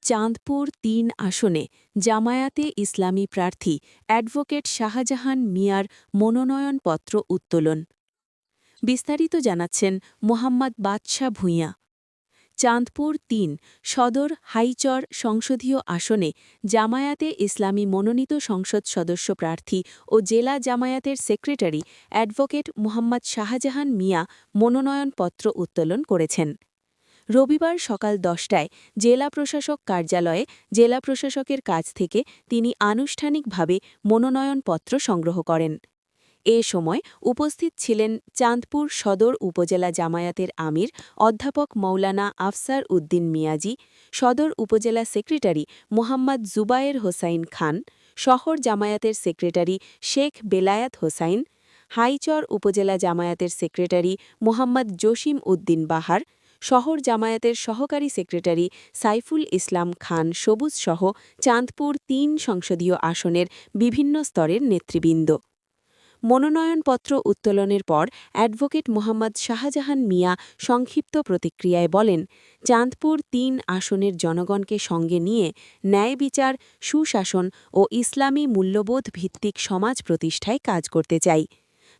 চাঁদপুর ৩ আসনে জামায়াতে ইসলামী প্রার্থী অ্যাডভোকেট শাহজাহান মিয়ার মনোনয়নপত্র উত্তোলন। বিস্তারিত জানাচ্ছেন মোহাম্মদ বাদশা ভূঁইয়া। চাঁদপুর ৩ সদর হাইচর সংসদীয় আসনে জামায়াতে ইসলামী মনোনীত সংসদ সদস্য প্রার্থী ও জেলা জামায়াতের সেক্রেটারি অ্যাডভোকেট মোহাম্মদ শাহজাহান মিয়া মনোনয়নপত্র উত্তোলন করেছেন। রবিবার সকাল ১০টায় জেলা প্রশাসক কার্যালয়ে জেলা প্রশাসকের কাছ থেকে তিনি আনুষ্ঠানিকভাবে মনোনয়নপত্র সংগ্রহ করেন। এ সময় উপস্থিত ছিলেন চাঁদপুর সদর উপজেলা জামায়াতের আমির অধ্যাপক মৌলানা আফসার উদ্দিন মিয়াজি, সদর উপজেলা সেক্রেটারি মোহাম্মদ জুবায়ের হোসাইন খান, শহর জামায়াতের সেক্রেটারি শেখ বেলায়াত হোসাইন, হাইচর উপজেলা জামায়াতের সেক্রেটারি মোহাম্মদ জসিম উদ্দিন বাহার, শহর জামায়াতের সহকারী সেক্রেটারি সাইফুল ইসলাম খান সবুজসহ চাঁদপুর ৩ সংসদীয় আসনের বিভিন্ন স্তরের নেতৃবৃন্দ। মনোনয়নপত্র উত্তোলনের পর অ্যাডভোকেট মোহাম্মদ শাহজাহান মিয়া সংক্ষিপ্ত প্রতিক্রিয়ায় বলেন, চাঁদপুর ৩ আসনের জনগণকে সঙ্গে নিয়ে ন্যায় বিচার, সুশাসন ও ইসলামী মূল্যবোধ ভিত্তিক সমাজ প্রতিষ্ঠায় কাজ করতে চাই।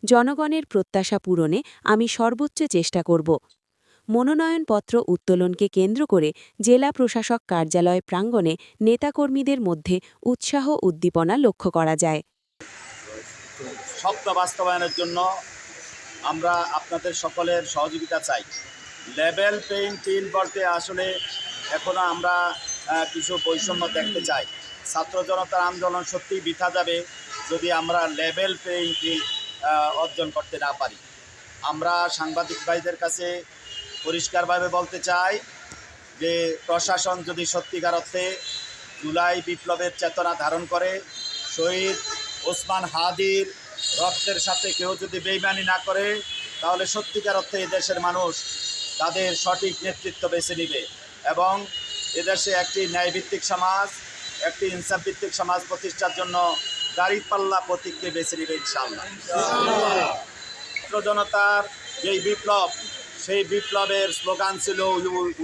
জনগণের প্রত্যাশা পূরণে আমি সর্বোচ্চ চেষ্টা করব। মনোনয়নপত্র উত্তোলনকে কেন্দ্র করে জেলা প্রশাসক কার্যালয় প্রাঙ্গণে নেতাকর্মীদের মধ্যে উৎসাহ উদ্দীপনা লক্ষ্য করা যায়। স্বপ্ন বাস্তবায়নের জন্য আমরা আপনাদের সকলের সহযোগিতা চাই। লেভেল প্লেইং ফিল্ড বলতে আসলে এখনও আমরা কিছু বৈষম্য দেখতে চাই। ছাত্র জনতার আন্দোলন সত্যিই বৃথা যাবে যদি আমরা লেভেল প্লেইং ফিল্ড অর্জন করতে না পারি। আমরা সাংবাদিক ভাইদের কাছে পরিষ্কারভাবে বলতে চাই যে প্রশাসন যদি সত্যিকার অর্থে জুলাই বিপ্লবের চেতনা ধারণ করে, শহীদ ওসমান হাদির রক্তের সাথে কেউ যদি বেইমানি না করে, তাহলে সত্যিকার অর্থে এদেশের মানুষ তাদের সঠিক নেতৃত্ব বেছে নেবে এবং এদেশে একটি ন্যায়ভিত্তিক সমাজ, একটি ইনসাফভিত্তিক সমাজ প্রতিষ্ঠার জন্য দাঁড়িপাল্লা প্রতীককে বেছে নেবে ইনশাআল্লাহ। ছাত্র জনতার যেই বিপ্লব, সেই বিপ্লবের স্লোগান ছিল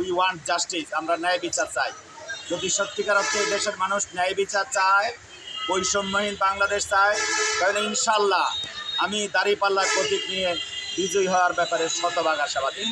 উই ওয়ান্ট জাস্টিস, আমরা ন্যায় বিচার চাই। যদি সত্যিকার অর্থে দেশের মানুষ ন্যায় বিচার চায়, বৈষম্যহীন বাংলাদেশ চায়, তাহলে ইনশাআল্লাহ আমি দাঁড়িপাল্লার প্রতীক নিয়ে বিজয়ী হওয়ার ব্যাপারে শতভাগ আশাবাদী।